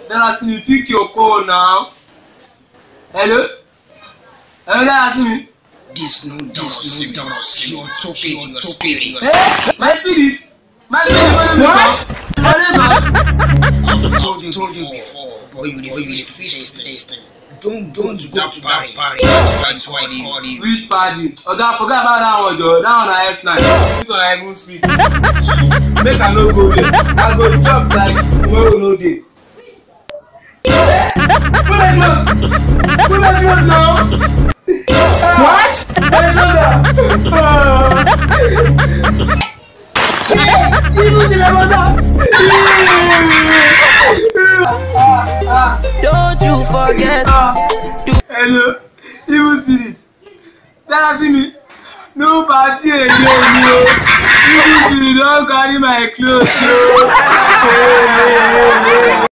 Darasimi, pick your call now. Hello? Hello, Darasimi? This no spirit. My spirit? My spirit follow me I've told you before, but you refuse to taste. Don't go to that party. That's why they call you. Which party? Oga, forget about that one, Joe. That one I F9. This one I even speak. Make I no go there. I go drop like tomorrow no day. Put my clothes. Put my clothes now. What? My clothes. Even to my mother. Don't you forget. Hello, evil spirit. Darasimi, no party again, yo. Evil spirit, don't carry my clothes, yo.